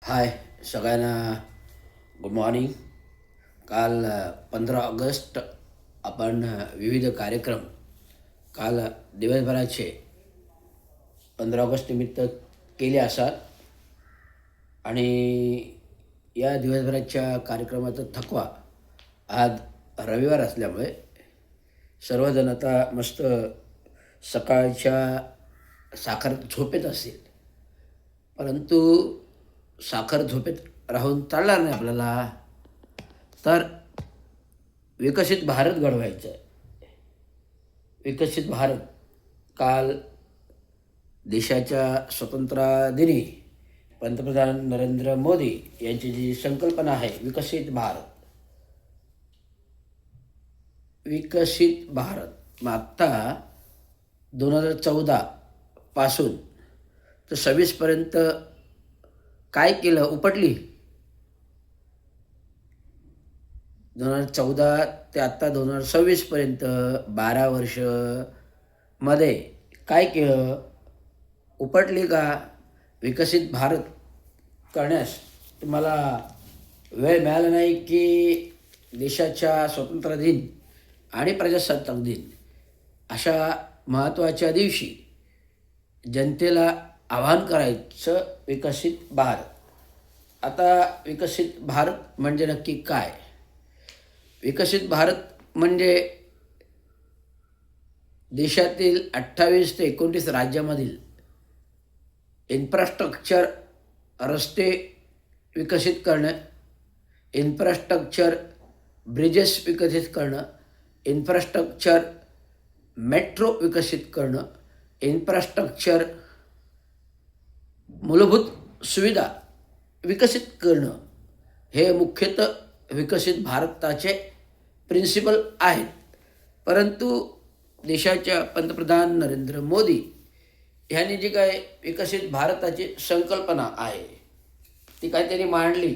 हाय सगळ्यांना. Good morning. काल 15 August आपण विविध कार्यक्रम काल दिवसभराचे 15 ऑगस्ट निमित्त केले असाल आणि या दिवसभराच्या कार्यक्रमाचा थकवा आज रविवार असल्यामुळे सर्वजण आता मस्त सकाळच्या साखर झोपेत असतील. परंतु साखर झोपेत राहून चालणार नाही आपल्याला. तर विकसित भारत घडवायचं आहे. विकसित भारत काल देशाच्या स्वातंत्र्यदिनी पंतप्रधान नरेंद्र मोदी यांची जी संकल्पना आहे विकसित भारत, विकसित भारत मग आत्ता 2014 पासून तर 26पर्यंत काय केलं उपटली. 2014 ते आत्ता 2026पर्यंत 12 वर्ष मध्ये काय केलं उपटली का. विकसित भारत करण्यास तुम्हाला वेळ मिळाला नाही की देशाच्या स्वातंत्र्य दिन आणि प्रजासत्ताक दिन अशा महत्त्वाच्या दिवशी जनतेला आवाहन करायचं विकसित भारत. आता विकसित भारत म्हणजे नक्की काय. विकसित भारत म्हणजे देशातील 28 ते 29 राज्यामधील इन्फ्रास्ट्रक्चर, रस्ते विकसित करणं, इन्फ्रास्ट्रक्चर ब्रिजेस विकसित करणं, इन्फ्रास्ट्रक्चर मेट्रो विकसित करणं, इन्फ्रास्ट्रक्चर मूलभूत सुविधा विकसित करणं हे मुख्यतः विकसित भारताचे प्रिन्सिपल आहेत. परंतु देशाच्या पंतप्रधान नरेंद्र मोदी ह्यांनी जी काय विकसित भारताची संकल्पना आहे ती काय त्यांनी मांडली.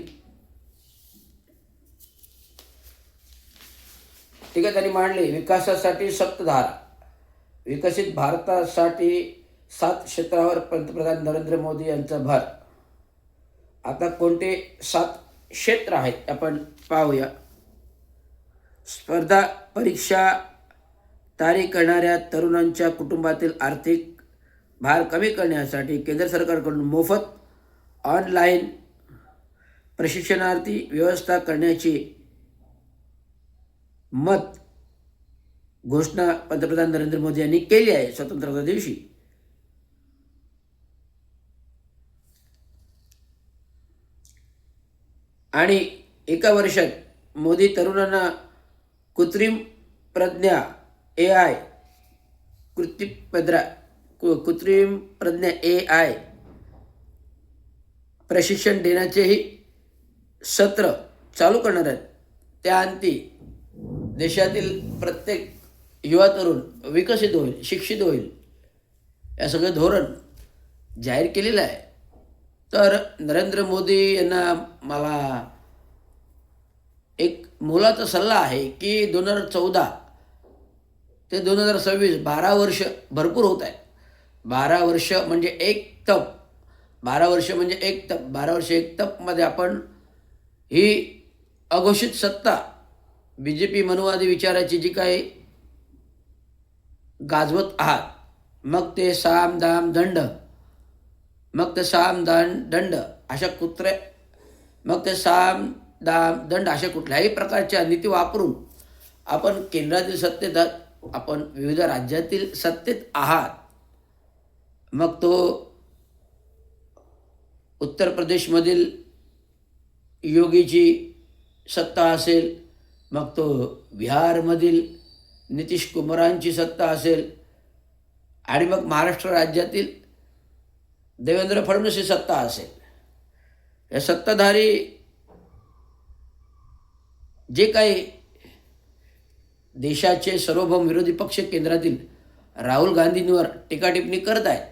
विकासासाठी सप्तधारा. विकसित भारतासाठी 7 क्षेत्रावर पंतप्रधान नरेंद्र मोदी यांचा भर. आता कोणते 7 क्षेत्र आहेत आपण पाहूया. स्पर्धा परीक्षा तयारी करणाऱ्या तरुणांच्या कुटुंबातील आर्थिक भार कमी करण्यासाठी केंद्र सरकारकडून मोफत ऑनलाईन प्रशिक्षणार्थी व्यवस्था करण्याची घोषणा पंतप्रधान नरेंद्र मोदी यांनी केली आहे स्वातंत्र्याच्या दिवशी. आणि एका वर्षात मोदी तरुणांना कृत्रिम प्रज्ञा AI प्रशिक्षण देण्याचेही सत्र चालू करणार आहेत. त्या अंती देशातील प्रत्येक युवा तरुण विकसित होईल, शिक्षित होईल, या सगळं धोरण जाहीर केलेलं आहे. तर नरेंद्र मोदी यांना मला एक मोलाचा सल्ला आहे की 2014 ते 2026 12 वर्ष भरपूर होत आहेत. 12 वर्ष म्हणजे एक तप. 12 वर्ष एक तपमध्ये आपण ही अघोषित सत्ता BJP मनुवादी विचाराची जी काही गाजवत आहात, मग ते साम दाम दंड अशा कुठल्याही प्रकारच्या नीती वापरून आपण केंद्रातील सत्तेत आहात, आपण विविध राज्यातील सत्तेत आहात. मग तो उत्तर प्रदेशमधील योगीची सत्ता असेल, मग तो बिहारमधील नितीश कुमारांची सत्ता असेल, आणि मग महाराष्ट्र राज्यातील देवेंद्र फडणवीसची सत्ता असेल. या सत्ताधारी जे काही देशाचे सार्वभौम विरोधी पक्ष केंद्रातील राहुल गांधींवर टीकाटिप्पणी करत आहेत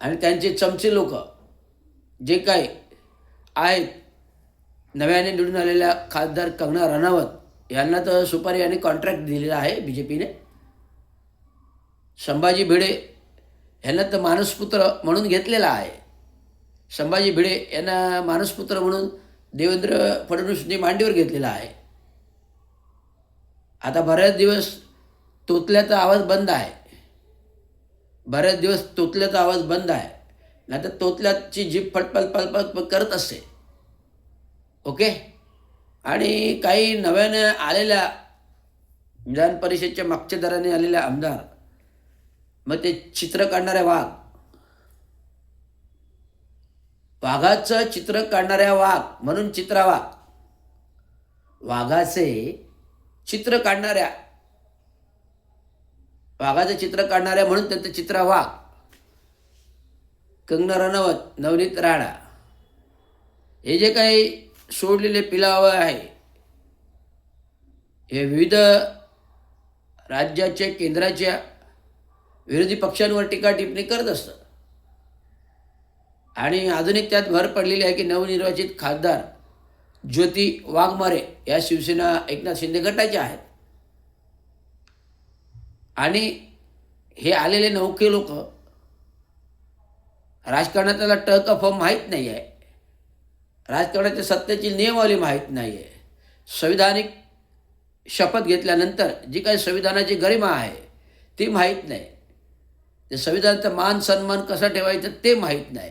आणि त्यांचे चमचे लोक जे काही आहेत, नव्याने निवडून आलेल्या खासदार कंगना रनौत यांना तर सुपारी आणि कॉन्ट्रॅक्ट दिलेला आहे BJPने. संभाजी भिडे ह्यांना तर मानसपुत्र म्हणून घेतलेला आहे. संभाजी भिडे यांना मानसपुत्र म्हणून देवेंद्र फडणवीसांनी मांडीवर घेतलेला आहे. आता बऱ्याच दिवस तोतल्याचा आवाज बंद आहे. बऱ्याच दिवस तोतल्याचा आवाज बंद आहे. नाही तर तोतल्याची जीभ फटफट फटफट करत असते. ओके. आणि काही नव्याने आलेल्या विधान परिषदेच्या मागच्या दराने आलेल्या आमदार, मग ते चित्र काढणाऱ्या वाघाचं चित्र काढणाऱ्या वाघ म्हणून चित्रा वाघ, वाघाचे चित्र काढणाऱ्या, वाघाचं चित्र काढणाऱ्या म्हणून त्यांचं चित्रा वाघ, कंगना रनौत, नवनीत राणा हे जे काही सोडलेले पिलावं आहे, हे विविध राज्याच्या केंद्राच्या विरोधी पक्षांवर टीका टिप्पणी करत असतं. आणि अजून एक त्यात भर पडलेली आहे की नवनिर्वाचित खासदार ज्योती वाघमारे या शिवसेना एकनाथ शिंदे गटाच्या आहेत. आणि हे आलेले नौके लोक राजकारणात त्याला ट का फ माहीत नाही आहे. राजकारणाच्या सत्तेची नियमावली माहीत नाही आहे. संविधानिक शपथ घेतल्यानंतर जी काही संविधानाची गरिमा आहे ती माहीत नाही. ते संविधानाचा मान सन्मान कसा ठेवायचा ते माहीत नाही.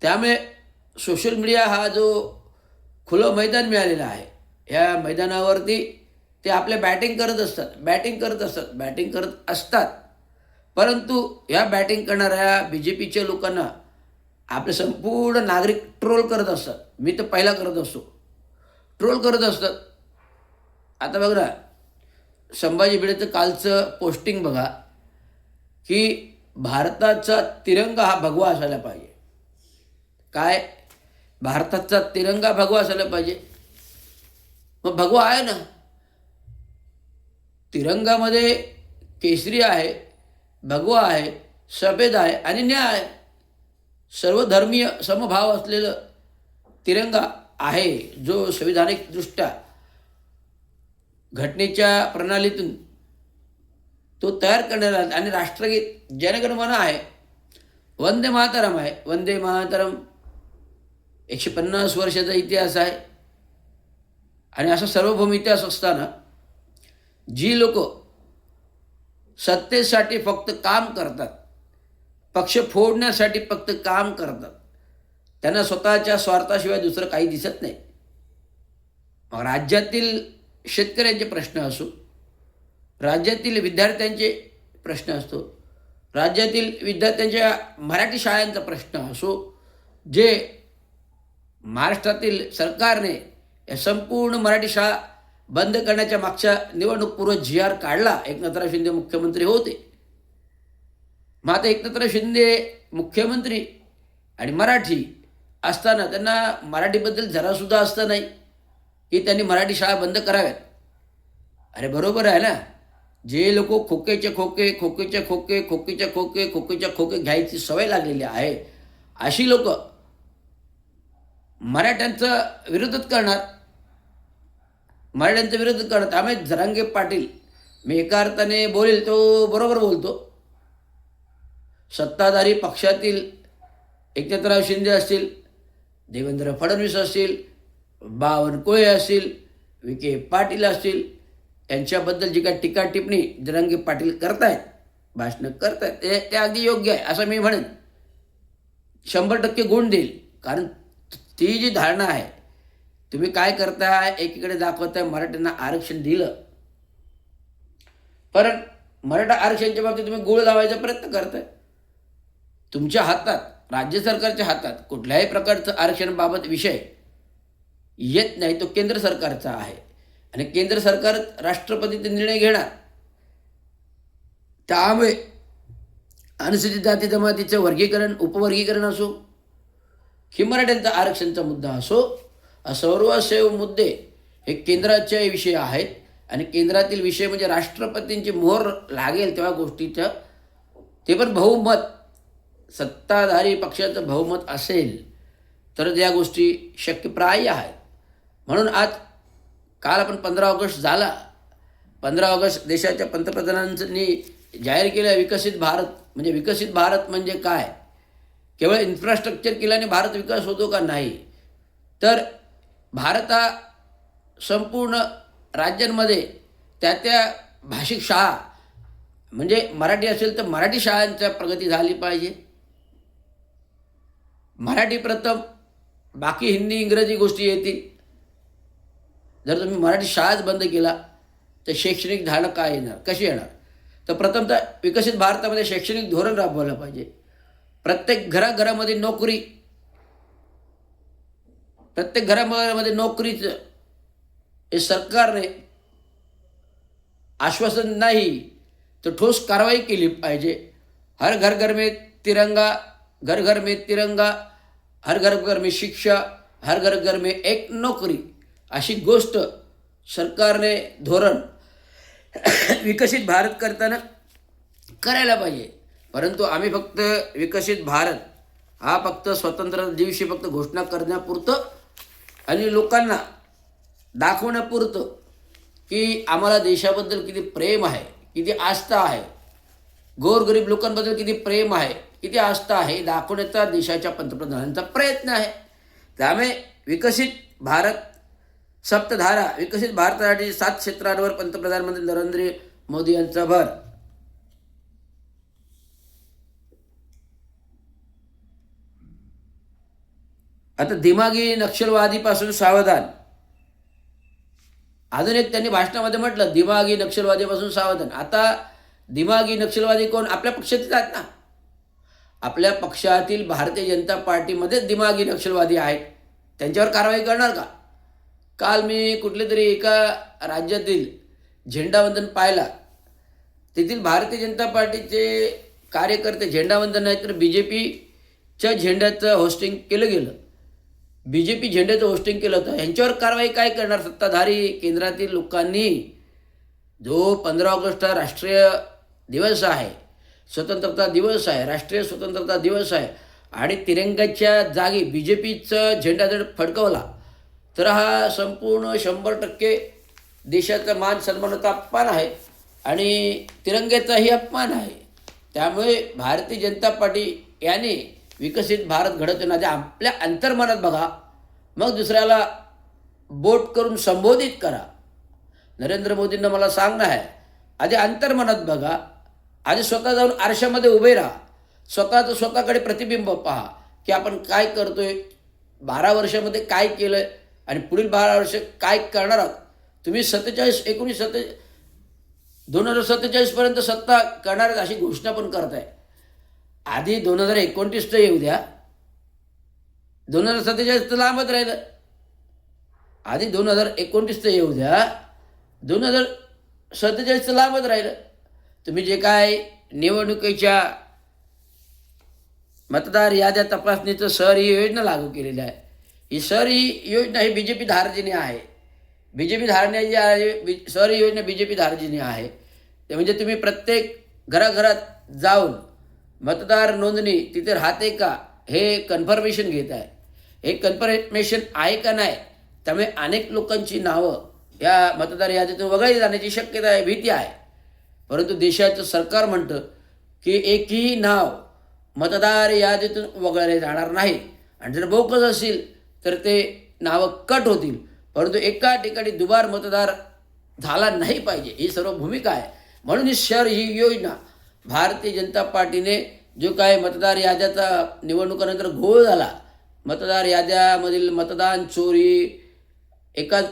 त्यामुळे सोशल मीडिया हा जो खुलं मैदान मिळालेलं आहे, या मैदानावरती ते आपल्या बॅटिंग करत असतात. परंतु या बॅटिंग करणाऱ्या BJPच्या लोकांना आपले संपूर्ण नागरिक ट्रोल करत असतात. मी तर पहिला करत असतो, ट्रोल करत असतात. आता बघ ना, संभाजी भिडेचं कालचं पोस्टिंग बघा की भारताचा तिरंगा हा भगवा असायला पाहिजे. काय, भारताचा तिरंगा भगवा असायला पाहिजे. मग भगवा आहे ना, तिरंगामध्ये केसरी आहे, भगवा आहे, सफेद आहे आणि न्याय आहे. सर्वधर्मीय समभाव असलेलं तिरंगा आहे, जो संविधानिकदृष्ट्या घटनेच्या प्रणालीतून तो तयार करण्यात आला. आणि राष्ट्रगीत जनगणमन आहे, वंदे मातरम आहे. वंदे मातरम 150 वर्षाचा इतिहास आहे. आणि असा सार्वभौम इतिहास असताना जी लोक सत्तेसाठी फक्त काम करतात, पक्ष फोडण्यासाठी फक्त काम करतात, त्यांना स्वतःच्या स्वार्थाशिवाय दुसरं काही दिसत नाही. मग राज्यातील शेतकऱ्यांचे प्रश्न असो, राज्यातील विद्यार्थ्यांचे प्रश्न असतो, राज्यातील विद्यार्थ्यांच्या मराठी शाळांचा प्रश्न असो, जे महाराष्ट्रातील सरकारने या संपूर्ण मराठी शाळा बंद करण्याच्या मागच्या निवडणूकपूर्व GR काढला. एकनाथराव शिंदे मुख्यमंत्री होते. मग आता एकनाथराव शिंदे मुख्यमंत्री आणि मराठी असताना त्यांना मराठीबद्दल जरासुद्धा असतं नाही की त्यांनी मराठी शाळा बंद कराव्यात. अरे बरोबर आहे ना, जे लोक खोकेचे खोके घ्यायची सवय लागलेली आहे, अशी लोक मराठ्यांचा विरोधच करणार. त्यामुळे जरांगे पाटील, मी एका अर्थाने बोलेल तो बरोबर बोलतो. सत्ताधारी पक्षातील एकनाथराव शिंदे असतील, देवेंद्र फडणवीस असतील, बावनकुळे असतील, विखे पाटील असतील, यांच्याबद्दल जी काही टीका टिप्पणी जरांगे पाटील करतायत, भाषणं करतायत, ते अगदी योग्य आहे असं मी म्हणेन. 100% गुण देईल. कारण ती जी धारणा आहे, तुम्ही काय करताय, एकीकडे दाखवताय मराठ्यांना आरक्षण दिलं, पण मराठा आरक्षणाच्या बाबतीत तुम्ही गुळ लावायचा प्रयत्न करताय. तुमच्या हातात, राज्य सरकारच्या हातात कुठल्याही प्रकारचं आरक्षणाबाबत विषय येत नाही. तो केंद्र सरकारचा आहे आणि केंद्र सरकार राष्ट्रपतीचे निर्णय घेणार. त्यामुळे अनुसूचित जाती जमातीचं वर्गीकरण, उपवर्गीकरण असो की मराठ्यांचा आरक्षणचा मुद्दा असो, सर्वसेव मुद्दे हे केंद्राचे विषय आहेत. आणि केंद्रातील विषय म्हणजे राष्ट्रपतींची मोहर लागेल तेव्हा गोष्टीचं, ते पण बहुमत, सत्ताधारी पक्षाचं बहुमत असेल तर या गोष्टी शक्यप्राय आहेत. म्हणून काल आपण 15 ऑगस्ट झाला. 15 ऑगस्ट देशाच्या पंतप्रधानांनी जाहीर केलं विकसित भारत. म्हणजे विकसित भारत म्हणजे काय, केवळ इन्फ्रास्ट्रक्चर केल्याने भारत विकास होतो का? नाही. तर भारत हा संपूर्ण राज्यांमध्ये त्या भाषिक शाळा, म्हणजे मराठी असेल तर मराठी शाळांच्या प्रगती झाली पाहिजे. मराठी प्रथम, बाकी हिंदी इंग्रजी गोष्टी येतील. जर तुम्ही मराठी शाळाच बंद केला तर शैक्षणिक धारणा काय येणार, कशी येणार? तर प्रथमतः विकसित भारतामध्ये शैक्षणिक धोरण राबवलं पाहिजे. प्रत्येक घराघरामध्ये नोकरी, प्रत्येक घरामध्ये नोकरीचं हे सरकारने आश्वासन नाही तर ठोस कारवाई केली पाहिजे. हर घर घर में तिरंगा, घर घर में तिरंगा, हर घर घर में शिक्षा, हर घर घर में एक नोकरी, अशी गोष्ट सरकारने धोरण विकसित भारत करताना करायला पाहिजे. परंतु आम्ही फक्त विकसित भारत हा फक्त स्वातंत्र्य दिवशी फक्त घोषणा करण्यापुरतं आणि लोकांना दाखवण्यापुरतं की आम्हाला देशाबद्दल किती प्रेम आहे, किती आस्था आहे, गोरगरीब लोकांबद्दल किती प्रेम आहे, किती आस्था आहे, दाखवण्याचा देशाच्या पंतप्रधानांचा प्रयत्न आहे. त्यामुळे विकसित भारत सप्तधारा, विकसित भारतासाठी 7 क्षेत्रांवर पंतप्रधानमंत्री नरेंद्र मोदी यांचा भर. आता दिमागी नक्षलवादीपासून सावधान. अजून एक त्यांनी भाषणामध्ये म्हटलं, दिमागी नक्षलवादीपासून सावधान. आता दिमागी नक्षलवादी कोण? आपल्या पक्षातील आहेत ना. आपल्या पक्षातील भारतीय जनता पार्टीमध्येच दिमागी नक्षलवादी आहेत. त्यांच्यावर कारवाई करणार का? काल मी कुठले तरी एका राज्यातील झेंडावंदन पाहिला. तेथील भारतीय जनता पार्टीचे कार्यकर्ते झेंडावंदन नाही तर BJPच्या झेंड्याचं होस्टिंग केलं गेलं. BJP झेंड्याचं होस्टिंग केलं होतं. यांच्यावर कारवाई काय करणार सत्ताधारी केंद्रातील लोकांनी? जो 15 ऑगस्ट हा राष्ट्रीय दिवस आहे, स्वतंत्रता दिवस आहे, राष्ट्रीय स्वतंत्रता दिवस आहे आणि तिरंगाच्या जागी BJPचं झेंडा जर फडकवला तर हा संपूर्ण 100% देशाचा मान सन्मानाचा अपमान आहे आणि तिरंग्याचाही अपमान आहे. त्यामुळे भारतीय जनता पार्टी याने विकसित भारत घडवताना आपल्या अंतर्मनात बघा, मग दुसऱ्याला बोट करून संबोधित करा. नरेंद्र मोदींना मला सांगणं आहे, आधी अंतर्मनात बघा, आधी स्वतः जाऊन आरशामध्ये उभे राहा, स्वतःकडे प्रतिबिंब पहा की आपण काय करतोय, 12 वर्षामध्ये काय केलं आणि पुढील 12 वर्ष काय करणार आहात. तुम्ही 2047पर्यंत सत्ता करणार अशी घोषणा पण करताय. आधी 2029 तर येऊ द्या, 2047 तर लांबच राहिलं. आधी 2029 तर येऊ द्या, 2047 तर लांबच राहिलं. तुम्ही जे काय निवडणुकीच्या मतदार याद्या तपासणीचं सर ही योजना लागू केलेली आहे. ही सर ही योजना ही BJP धार्जिनी आहे. BJP धारणे जी आहे, सर ही योजना BJP धार्जिनी आहे. ते म्हणजे तुम्ही प्रत्येक घराघरात जाऊन मतदार नोंदणी तिथे राहते का हे कन्फर्मेशन घेत आहे. हे कन्फर्मेशन आहे का नाही, त्यामुळे अनेक लोकांची नावं या मतदार यादीतून वगळली जाण्याची शक्यता आहे, भीती आहे. परंतु देशाचं सरकार म्हणतं की एकही नाव मतदार यादीतून वगळले जाणार नाही आणि जर बोगस असेल तर ते नावं कट होतील. परंतु एका ठिकाणी दुबार मतदार झाला नाही पाहिजे, ही सर्व भूमिका आहे. म्हणून ही योजना भारतीय जनता पार्टीने जो काय मतदार याद्याचा निवडणुकानंतर घोळ झाला, मतदार याद्यामधील मतदान चोरी, एकाच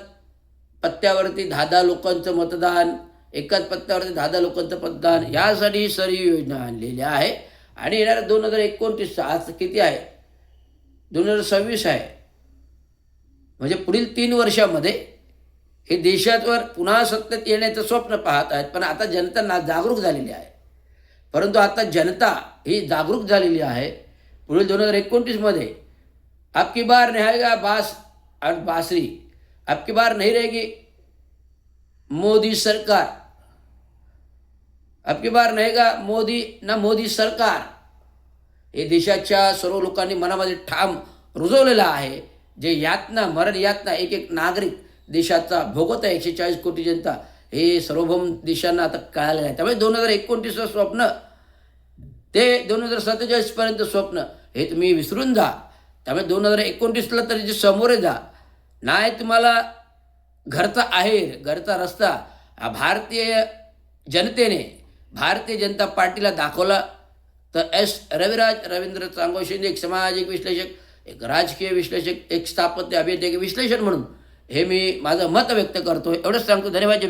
पत्त्यावरती 10 लोकांचं मतदान, एकाच पत्त्यावरती 10 लोकांचं मतदान, यासाठी ही योजना आणलेली आहे. आणि येणाऱ्या 2029 आज किती आहे, 2026 आहे, म्हणजे पुढील 3 वर्षामध्ये हे देशावर पुन्हा सत्तेत येण्याचं स्वप्न पाहत आहेत. पण आता जनता जागरूक झालेली आहे. परंतु आता जनता ही जागरूक झालेली आहे. पुढील 2029मध्ये आपकी बार रहेगा बास और बासरी, आपकी बार नहीं रहेगी मोदी सरकार, आपकी बार रहेगा मोदी सरकार. हे देशाच्या सर्व लोकांनी मनामध्ये ठाम रुजवलेलं आहे. जे यातना, मरण यातना एक एक नागरिक देशाचा भोगत आहे, 140 कोटी जनता, हे सार्वभौम देशांना आता कळालेलं आहे. त्यामुळे 2029चं स्वप्न ते 2047पर्यंत स्वप्न हे तुम्ही विसरून जा. त्यामुळे 2029ला तरी समोरे जा. नाही तुम्हाला घरचा आहेर, घरचा रस्ता भारतीय जनतेने, भारतीय जनता पार्टीला दाखवला, तर रविराज रवींद्र चांगो शिंदे एक सामाजिक विश्लेषक, एक राजकीय विश्लेषक, एक स्थापत्य अभियंता, एक विश्लेषण म्हणून हे मी माझं मत व्यक्त करतो. एवढंच सांगतो. धन्यवाद.